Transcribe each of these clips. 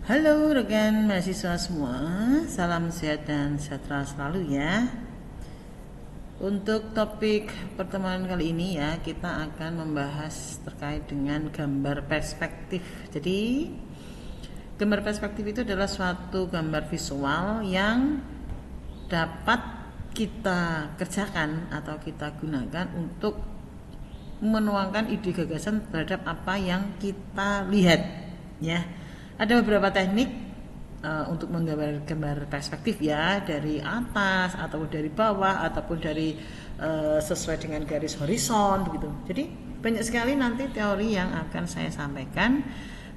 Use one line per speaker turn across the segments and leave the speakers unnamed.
Halo rekan mahasiswa semua, salam sehat dan sejahtera selalu ya. Untuk topik pertemuan kali ini ya, kita akan membahas terkait dengan gambar perspektif. Jadi, gambar perspektif itu adalah suatu gambar visual yang dapat kita kerjakan atau kita gunakan untuk menuangkan ide gagasan terhadap apa yang kita lihat ya. Ada beberapa teknik untuk menggambar gambar perspektif ya, dari atas ataupun dari bawah ataupun dari sesuai dengan garis horizon begitu. Jadi banyak sekali nanti teori yang akan saya sampaikan.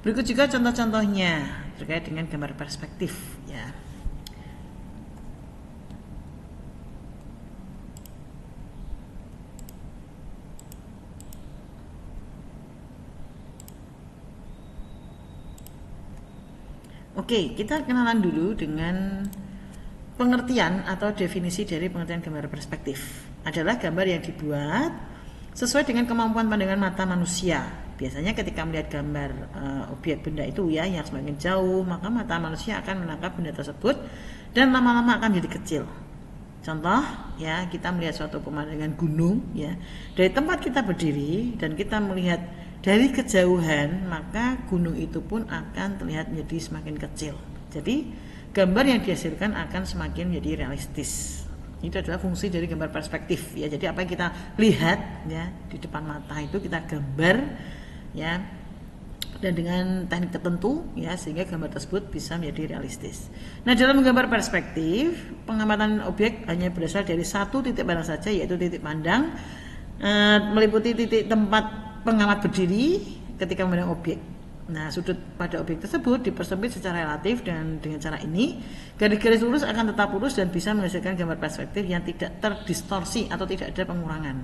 Berikut juga contoh-contohnya terkait dengan gambar perspektif ya. Oke, kita kenalan dulu dengan pengertian atau definisi dari pengertian gambar perspektif. Adalah gambar yang dibuat sesuai dengan kemampuan pandangan mata manusia. Biasanya ketika melihat gambar objek benda itu ya yang semakin jauh, maka mata manusia akan menangkap benda tersebut dan lama-lama akan menjadi kecil. Contoh ya, kita melihat suatu pemandangan gunung ya, dari tempat kita berdiri dan kita melihat dari kejauhan, maka gunung itu pun akan terlihat menjadi semakin kecil. Jadi gambar yang dihasilkan akan semakin menjadi realistis. Itu adalah fungsi dari gambar perspektif ya. Jadi apa yang kita lihat ya di depan mata itu kita gambar ya, dan dengan teknik tertentu ya, sehingga gambar tersebut bisa menjadi realistis. Nah, dalam menggambar perspektif, pengamatan objek hanya berasal dari satu titik pandang saja, yaitu titik pandang meliputi titik tempat pengamat berdiri ketika memandang objek. Nah, sudut pada objek tersebut dipersempit secara relatif, dan dengan cara ini garis-garis lurus akan tetap lurus dan bisa menghasilkan gambar perspektif yang tidak terdistorsi atau tidak ada pengurangan.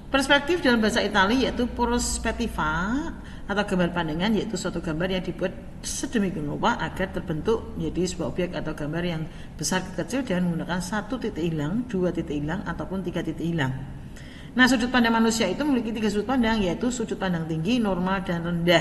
Perspektif dalam bahasa Italia yaitu prospettiva atau gambar pandangan, yaitu suatu gambar yang dibuat sedemikian rupa agar terbentuk menjadi sebuah objek atau gambar yang besar ke kecil dengan menggunakan satu titik hilang, dua titik hilang, ataupun tiga titik hilang. Nah, sudut pandang manusia itu memiliki tiga sudut pandang, yaitu sudut pandang tinggi, normal, dan rendah.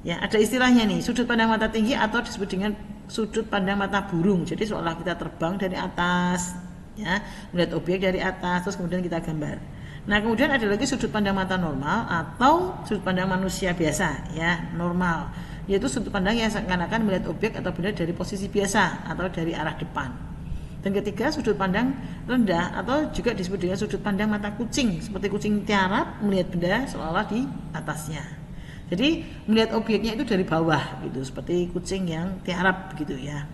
Ya, ada istilahnya nih, sudut pandang mata tinggi atau disebut dengan sudut pandang mata burung. Jadi seolah kita terbang dari atas, ya, melihat objek dari atas, terus kemudian kita gambar. Nah, kemudian ada lagi sudut pandang mata normal atau sudut pandang manusia biasa, ya, normal, yaitu sudut pandang yang seakan-akan melihat objek atau benda dari posisi biasa atau dari arah depan. Dan ketiga, sudut pandang rendah atau juga disebut dengan sudut pandang mata kucing, seperti kucing tiarap melihat benda seolah di atasnya. Jadi melihat objeknya itu dari bawah gitu, seperti kucing yang tiarap gitu ya.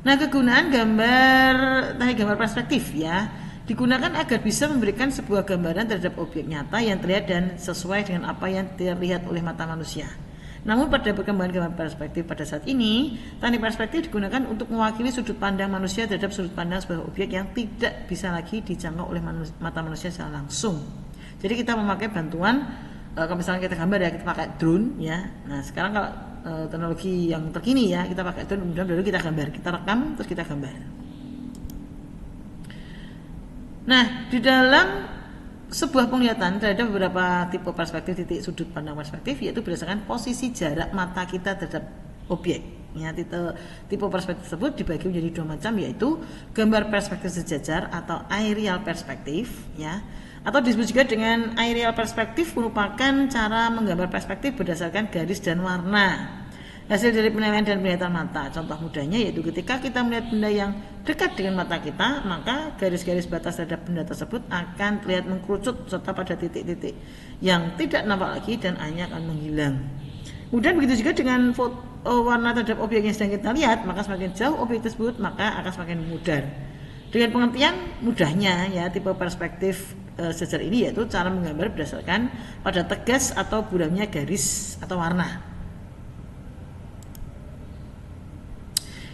Nah, kegunaan teknik gambar perspektif ya digunakan agar bisa memberikan sebuah gambaran terhadap objek nyata yang terlihat dan sesuai dengan apa yang terlihat oleh mata manusia. Namun pada perkembangan gambar perspektif pada saat ini, teknik perspektif digunakan untuk mewakili sudut pandang manusia terhadap sudut pandang sebuah objek yang tidak bisa lagi dijangkau oleh mata manusia secara langsung. Jadi kita memakai bantuan, kalau misalnya kita gambar ya, kita pakai drone ya. Nah, sekarang kalau teknologi yang terkini ya, kita pakai drone, kemudian baru kita gambar, kita rekam terus kita gambar. Nah, di dalam sebuah penglihatan terhadap beberapa tipe perspektif titik sudut pandang perspektif, yaitu berdasarkan posisi jarak mata kita terhadap objek. Ya, tipe perspektif tersebut dibagi menjadi dua macam, yaitu gambar perspektif sejajar atau aerial perspektif, ya, atau disebut juga dengan aerial perspektif merupakan cara menggambar perspektif berdasarkan garis dan warna. Hasil dari penilaian dan penglihatan mata. Contoh mudahnya yaitu ketika kita melihat benda yang dekat dengan mata kita, maka garis-garis batas terhadap benda tersebut akan terlihat mengkerucut serta pada titik-titik yang tidak nampak lagi dan hanya akan menghilang. Kemudian begitu juga dengan warna terhadap objek yang sedang kita lihat, maka semakin jauh objek tersebut maka akan semakin memudar. Dengan pengertian mudahnya ya, tipe perspektif sejajar ini yaitu cara menggambar berdasarkan pada tegas atau buramnya garis atau warna.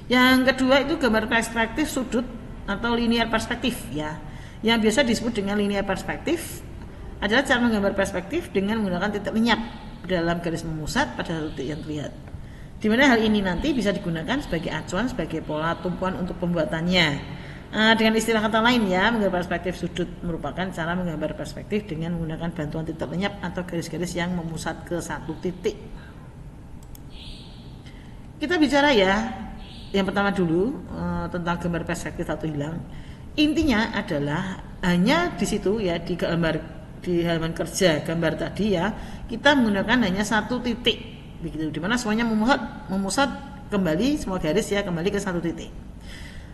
Yang kedua itu gambar perspektif sudut atau linear perspektif ya. Yang biasa disebut dengan linear perspektif adalah cara menggambar perspektif dengan menggunakan titik lenyap dalam garis memusat pada satu titik yang terlihat. Di mana hal ini nanti bisa digunakan sebagai acuan, sebagai pola tumpuan untuk pembuatannya. Dengan istilah kata lain ya, menggambar perspektif sudut merupakan cara menggambar perspektif dengan menggunakan bantuan titik lenyap atau garis-garis yang memusat ke satu titik. Kita bicara ya, yang pertama dulu tentang gambar perspektif satu hilang. Intinya adalah hanya di situ ya, di halaman kerja gambar tadi ya, kita menggunakan hanya satu titik begitu, dimana semuanya memusat kembali, semua garis ya kembali ke satu titik.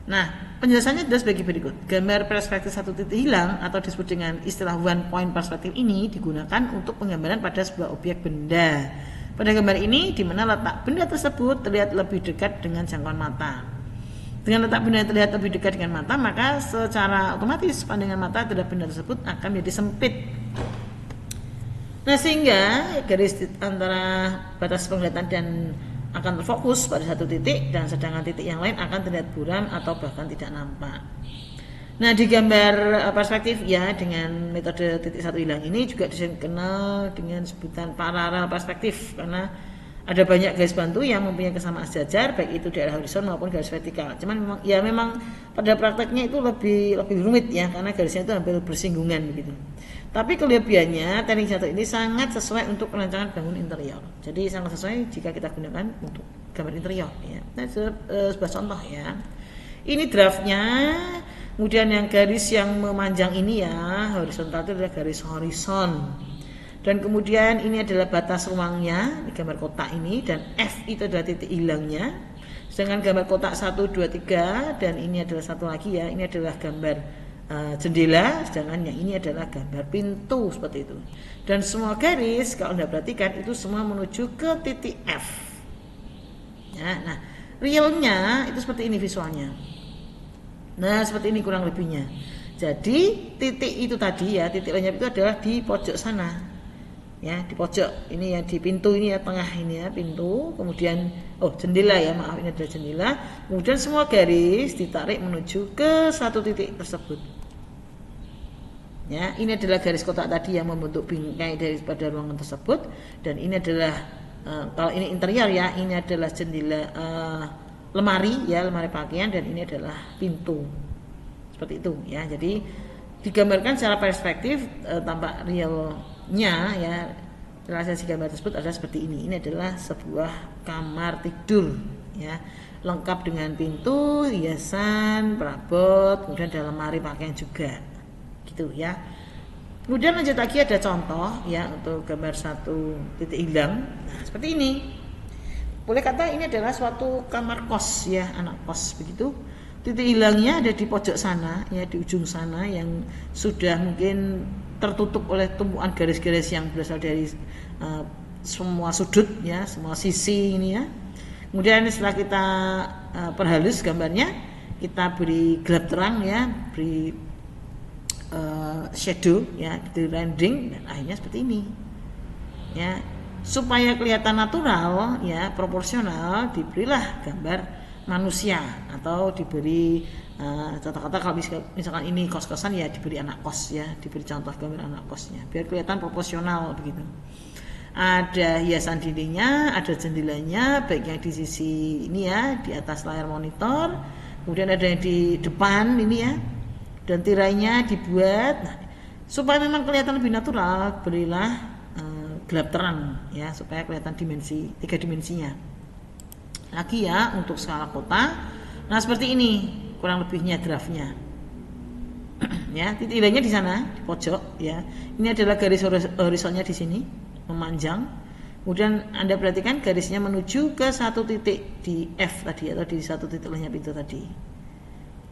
Nah, penjelasannya adalah sebagai berikut. Gambar perspektif satu titik hilang atau disebut dengan istilah one point perspektif ini digunakan untuk penggambaran pada sebuah objek benda. Pada gambar ini, di mana letak benda tersebut terlihat lebih dekat dengan jangkauan mata. Dengan letak benda terlihat lebih dekat dengan mata, maka secara otomatis pandangan mata terhadap benda tersebut akan menjadi sempit. Nah, sehingga garis antara batas penglihatan dan akan terfokus pada satu titik, dan sedangkan titik yang lain akan terlihat buram atau bahkan tidak nampak. Nah, di gambar perspektif ya dengan metode titik satu hilang ini juga dikenal dengan sebutan paralel perspektif, karena ada banyak garis bantu yang mempunyai kesamaan sejajar, baik itu di arah horizon maupun garis vertikal. Cuman memang pada prakteknya itu lebih rumit ya, karena garisnya itu hampir bersinggungan begitu. Tapi kelebihannya teknik satu ini sangat sesuai untuk perancangan bangun interior. Jadi sangat sesuai jika kita gunakan untuk gambar interior ya. Nah, sebuah contoh ya. Ini draftnya. Kemudian yang garis yang memanjang ini ya, horizontal itu adalah garis horizon. Dan kemudian ini adalah batas ruangnya di gambar kotak ini, dan F itu adalah titik hilangnya. Sedangkan gambar kotak 1, 2, 3 dan ini adalah satu lagi ya, ini adalah gambar jendela, sedangkan yang ini adalah gambar pintu seperti itu. Dan semua garis kalau Anda perhatikan itu semua menuju ke titik F. Ya, nah, realnya itu seperti ini visualnya. Nah, seperti ini kurang lebihnya. Jadi titik itu tadi ya, titik lenyap itu adalah di pojok sana. Ya, di pojok ini ya, di pintu ini ya, tengah ini ya, pintu, kemudian jendela ya, maaf ini adalah jendela. Kemudian semua garis ditarik menuju ke satu titik tersebut. Ya, ini adalah garis kotak tadi yang membentuk bingkai daripada ruangan tersebut, dan ini adalah kalau ini interior ya, ini adalah jendela lemari ya, lemari pakaian, dan ini adalah pintu. Seperti itu ya. Jadi digambarkan secara perspektif tampak realnya ya, realisasi gambar tersebut adalah seperti ini. Ini adalah sebuah kamar tidur ya, lengkap dengan pintu, hiasan, perabot, kemudian ada lemari pakaian juga gitu ya. Kemudian lanjut lagi ada contoh ya untuk gambar satu titik hilang. Nah, seperti ini. Boleh kata ini adalah suatu kamar kos ya, anak kos begitu. Titik hilangnya ada di pojok sana ya, di ujung sana yang sudah mungkin tertutup oleh tumpuan garis-garis yang berasal dari semua sudut ya, semua sisi ini ya. Kemudian setelah kita perhalus gambarnya, kita beri gelap terang ya, beri shadow ya, di rendering, dan akhirnya seperti ini ya. Supaya kelihatan natural ya, proporsional, diberilah gambar manusia atau diberi kata-kata kalau misalkan ini kos-kosan ya diberi anak kos ya, diberi contoh gambar anak kosnya biar kelihatan proporsional begitu. Ada hiasan dindingnya, ada jendelanya, baik yang di sisi ini ya, di atas layar monitor, kemudian ada yang di depan ini ya, dan tirainya dibuat. Nah, supaya memang kelihatan lebih natural, berilah gelap terang ya, supaya kelihatan dimensi, 3 dimensinya. Lagi ya untuk skala kota. Nah, seperti ini kurang lebihnya draftnya. Ya, titik hilangnya di sana, di pojok ya. Ini adalah garis horizonnya di sini, memanjang. Kemudian Anda perhatikan garisnya menuju ke satu titik di F tadi, atau di satu titik lenyap itu tadi.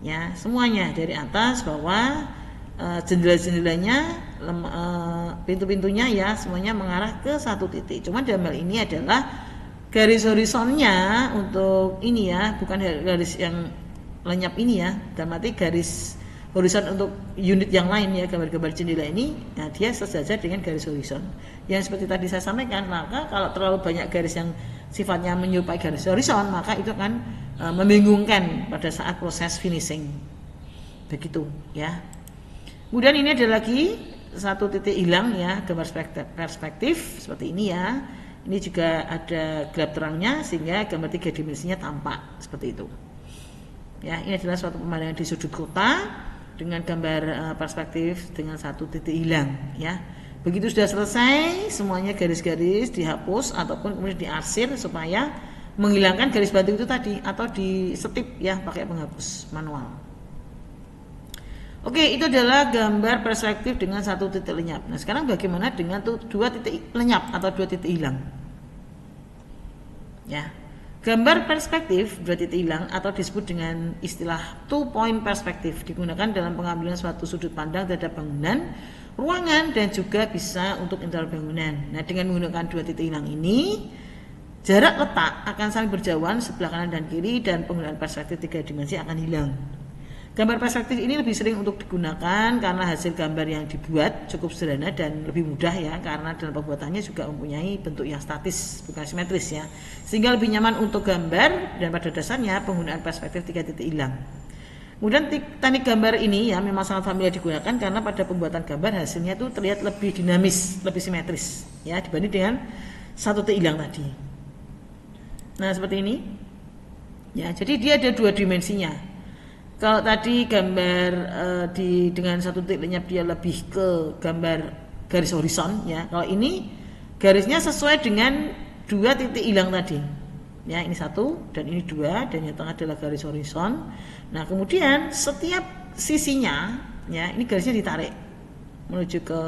Ya, semuanya dari atas bawah, jendela-jendelanya, pintu-pintunya ya, semuanya mengarah ke satu titik. Cuma dalam hal ini adalah garis horizonnya untuk ini ya, bukan garis yang lenyap ini ya, dalam arti garis horizon untuk unit yang lain ya, gambar-gambar jendela ini, nah dia sejajar dengan garis horizon. Yang seperti tadi saya sampaikan, maka kalau terlalu banyak garis yang sifatnya menyerupai garis horizon, maka itu akan membingungkan pada saat proses finishing. Begitu ya. Kemudian ini ada lagi satu titik hilang ya, gambar perspektif seperti ini ya. Ini juga ada gelap terangnya sehingga gambar 3 dimensinya tampak seperti itu. Ya, ini adalah suatu pemandangan di sudut kota dengan gambar perspektif dengan satu titik hilang. Ya, begitu sudah selesai, semuanya garis-garis dihapus ataupun kemudian diarsir supaya menghilangkan garis batu itu tadi, atau di setip ya pakai penghapus manual. Oke, itu adalah gambar perspektif dengan satu titik lenyap. Nah, sekarang bagaimana dengan dua titik lenyap atau dua titik hilang? Ya, gambar perspektif dua titik hilang atau disebut dengan istilah two point perspektif digunakan dalam pengambilan suatu sudut pandang terhadap bangunan, ruangan, dan juga bisa untuk interior bangunan. Nah, dengan menggunakan dua titik hilang ini, jarak letak akan saling berjauhan sebelah kanan dan kiri, dan penggunaan perspektif tiga dimensi akan hilang. Gambar perspektif ini lebih sering untuk digunakan karena hasil gambar yang dibuat cukup sederhana dan lebih mudah ya, karena dalam pembuatannya juga mempunyai bentuk yang statis bukan simetris ya, sehingga lebih nyaman untuk gambar, dan pada dasarnya penggunaan perspektif tiga titik hilang. Kemudian teknik gambar ini ya memang sangat familiar digunakan karena pada pembuatan gambar hasilnya itu terlihat lebih dinamis, lebih simetris ya dibanding dengan satu titik hilang tadi. Nah, seperti ini ya, jadi dia ada dua dimensinya. Kalau tadi gambar dengan satu titik lenyap dia lebih ke gambar garis horizon ya. Kalau ini garisnya sesuai dengan dua titik hilang tadi. Ya, ini satu dan ini dua, dan yang tengah adalah garis horizon. Nah, kemudian setiap sisinya ya, ini garisnya ditarik menuju ke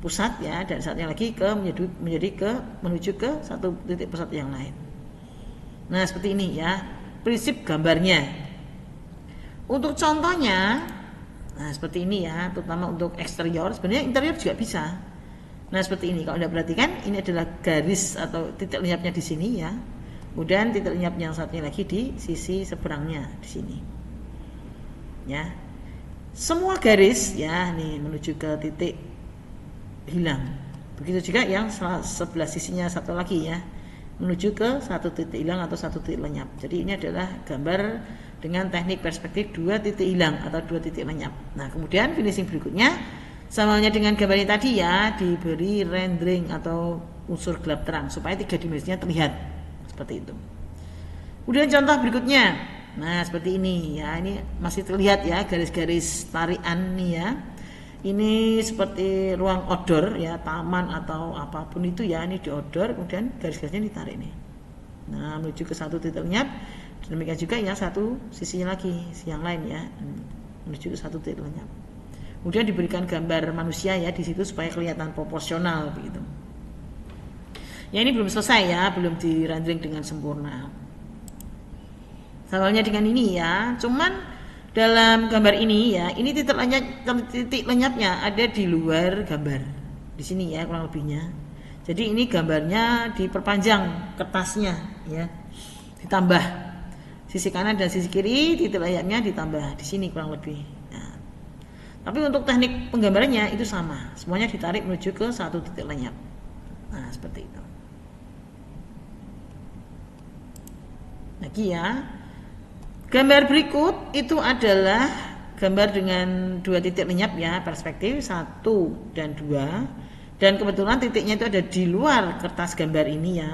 pusat ya, dan saatnya lagi menuju ke satu titik pusat yang lain. Nah, seperti ini ya prinsip gambarnya. Untuk contohnya, nah seperti ini ya, terutama untuk eksterior, sebenarnya interior juga bisa. Nah, seperti ini. Kalau Anda perhatikan, ini adalah garis atau titik lenyapnya di sini ya. Kemudian titik lenyap yang satunya lagi di sisi seberangnya di sini. Ya. Semua garis ya, nih menuju ke titik hilang. Begitu juga yang sebelah sisinya satu lagi ya, menuju ke satu titik hilang atau satu titik lenyap. Jadi ini adalah gambar dengan teknik perspektif dua titik hilang atau dua titik lenyap. Nah, kemudian finishing berikutnya sama halnya dengan gambar ini tadi ya, diberi rendering atau unsur gelap terang supaya tiga dimensinya terlihat seperti itu. Kemudian contoh berikutnya, nah seperti ini ya, ini masih terlihat ya garis-garis tarian nih ya. Ini seperti ruang outdoor ya, taman atau apapun itu ya, ini di outdoor, kemudian garis-garisnya ditarik nih. Nah, menuju ke satu titik lenyap. Demikian juga yang satu sisinya lagi, yang lain ya, menuju ke satu titik lenyap. Kemudian diberikan gambar manusia ya di situ supaya kelihatan proporsional begitu. Ya, ini belum selesai ya, belum di-rendering dengan sempurna. Sama halnya dengan ini ya, cuman dalam gambar ini ya, ini titik lenyapnya ada di luar gambar. Di sini ya kurang lebihnya. Jadi ini gambarnya diperpanjang kertasnya ya. Ditambah sisi kanan dan sisi kiri, titik lenyapnya ditambah di sini kurang lebih. Nah, tapi untuk teknik penggambarannya itu sama, semuanya ditarik menuju ke satu titik lenyap. Nah, seperti itu. Lagi ya, gambar berikut itu adalah gambar dengan dua titik lenyap ya, perspektif 1 dan 2, dan kebetulan titiknya itu ada di luar kertas gambar ini ya.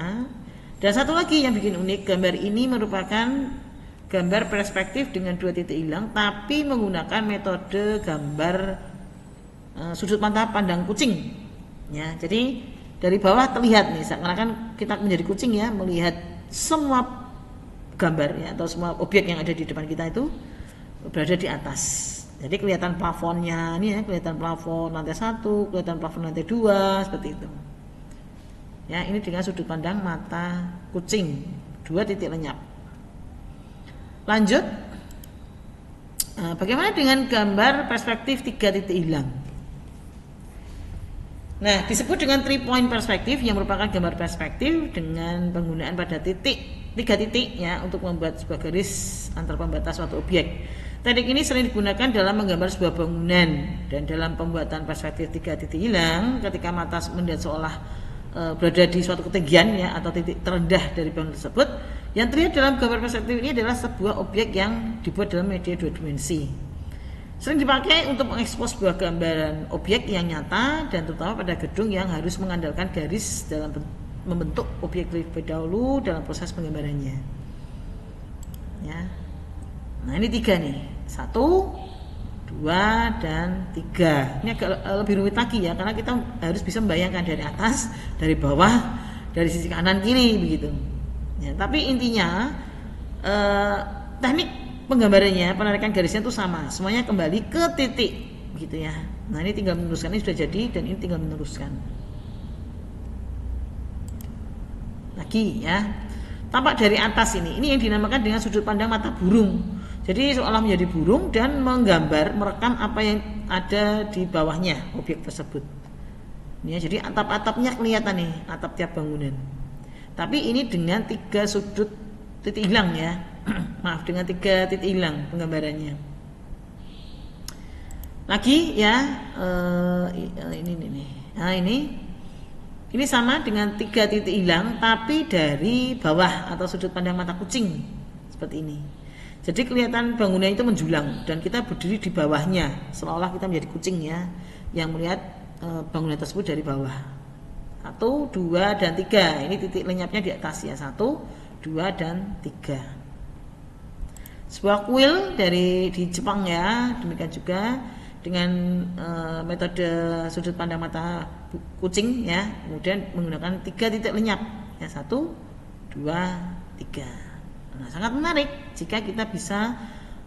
Dan satu lagi yang bikin unik, gambar ini merupakan gambar perspektif dengan dua titik hilang tapi menggunakan metode gambar sudut mata pandang kucing ya. Jadi dari bawah terlihat nih seakan-akan kita menjadi kucing ya, melihat semua gambar ya, atau semua objek yang ada di depan kita itu berada di atas. Jadi kelihatan plafonnya nih ya, kelihatan plafon lantai 1, kelihatan plafon lantai 2 seperti itu. Ya, ini dengan sudut pandang mata kucing, dua titik lenyap. Lanjut, bagaimana dengan gambar perspektif tiga titik hilang? Nah, disebut dengan 3 point perspektif yang merupakan gambar perspektif dengan penggunaan pada tiga titik ya untuk membuat sebuah garis antar pembatas suatu objek. Teknik ini sering digunakan dalam menggambar sebuah bangunan, dan dalam pembuatan perspektif tiga titik hilang ketika mata melihat seolah berada di suatu ketinggian ya, atau titik terendah dari bangunan tersebut. Yang terlihat dalam gambar perspektif ini adalah sebuah objek yang dibuat dalam media dua dimensi. Sering dipakai untuk mengekspos sebuah gambaran objek yang nyata, dan terutama pada gedung yang harus mengandalkan garis dalam membentuk objek terlebih dahulu dalam proses penggambarannya. Ya. Nah ini 3 nih, 1, 2, dan 3. Ini agak lebih rumit lagi ya, karena kita harus bisa membayangkan dari atas, dari bawah, dari sisi kanan kiri begitu. Ya, tapi intinya teknik penggambarannya, penarikan garisnya itu sama, semuanya kembali ke titik gitu ya. Nah ini tinggal meneruskan, ini sudah jadi dan ini tinggal meneruskan lagi ya. Tampak dari atas ini yang dinamakan dengan sudut pandang mata burung. Jadi seolah menjadi burung dan menggambar, merekam apa yang ada di bawahnya objek tersebut. Ya, jadi atap-atapnya kelihatan nih, atap tiap bangunan. Tapi ini dengan 3 sudut titik hilang ya. Maaf, dengan 3 titik hilang penggambarannya. Lagi ya, Nah ini sama dengan 3 titik hilang, tapi dari bawah atau sudut pandang mata kucing seperti ini. Jadi kelihatan bangunan itu menjulang dan kita berdiri di bawahnya, seolah-olah kita menjadi kucing ya, yang melihat bangunan tersebut dari bawah. 1, 2, dan 3. Ini titik lenyapnya di atas ya, 1, 2, dan 3. Sebuah kuil di Jepang ya, demikian juga dengan metode sudut pandang mata kucing ya, kemudian menggunakan 3 titik lenyap ya, 1, 2, 3. Nah, sangat menarik jika kita bisa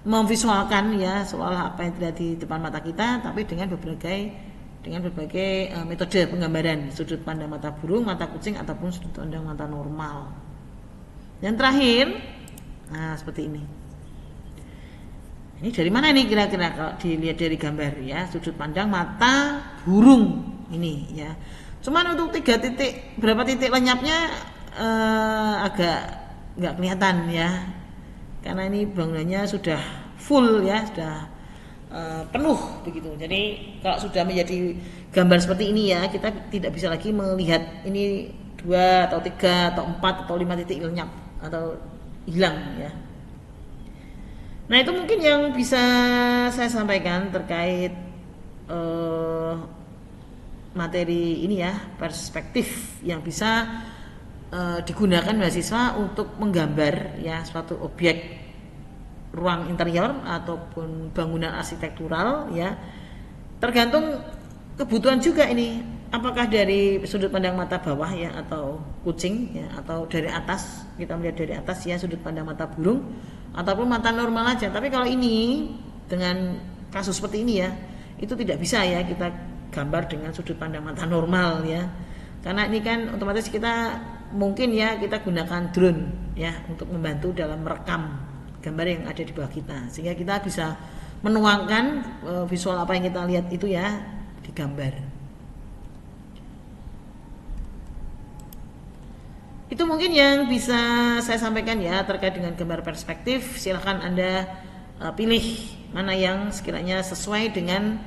memvisualkan ya seolah apa yang terlihat di depan mata kita, tapi dengan berbagai metode penggambaran, sudut pandang mata burung, mata kucing, ataupun sudut pandang mata normal. Yang terakhir, nah seperti ini. Ini dari mana nih kira-kira kalau dilihat dari gambar ya, sudut pandang mata burung ini ya. Cuman untuk 3 titik, berapa titik lenyapnya agak nggak kelihatan ya, karena ini bangunannya sudah full ya, sudah penuh begitu. Jadi kalau sudah menjadi gambar seperti ini ya, kita tidak bisa lagi melihat ini 2 atau 3 atau 4 atau 5 titik lenyap atau hilang ya. Nah itu mungkin yang bisa saya sampaikan terkait materi ini ya, perspektif yang bisa digunakan mahasiswa untuk menggambar ya suatu objek ruang interior ataupun bangunan arsitektural ya, tergantung kebutuhan juga ini, apakah dari sudut pandang mata bawah ya atau kucing ya, atau dari atas, kita melihat dari atas ya sudut pandang mata burung, ataupun mata normal aja. Tapi kalau ini dengan kasus seperti ini ya, itu tidak bisa ya kita gambar dengan sudut pandang mata normal ya, karena ini kan otomatis kita mungkin ya kita gunakan drone ya untuk membantu dalam merekam gambar yang ada di bawah kita, sehingga kita bisa menuangkan visual apa yang kita lihat itu ya di gambar. Itu mungkin yang bisa saya sampaikan ya terkait dengan gambar perspektif. Silahkan Anda pilih mana yang sekiranya sesuai dengan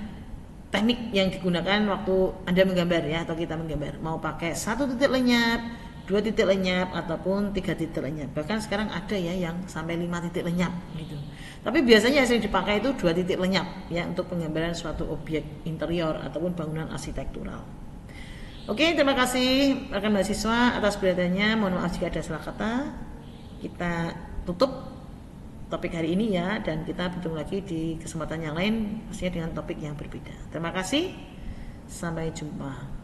teknik yang digunakan waktu Anda menggambar ya, atau kita menggambar. Mau pakai 1 titik lenyap, 2 titik lenyap, ataupun 3 titik lenyap. Bahkan sekarang ada ya yang sampai 5 titik lenyap gitu. Tapi biasanya yang sering dipakai itu 2 titik lenyap ya untuk penggambaran suatu objek interior ataupun bangunan arsitektural. Oke, terima kasih rekan mahasiswa atas perhatiannya. Mohon maaf jika ada salah kata. Kita tutup topik hari ini ya, dan kita bertemu lagi di kesempatan yang lain pastinya dengan topik yang berbeda. Terima kasih. Sampai jumpa.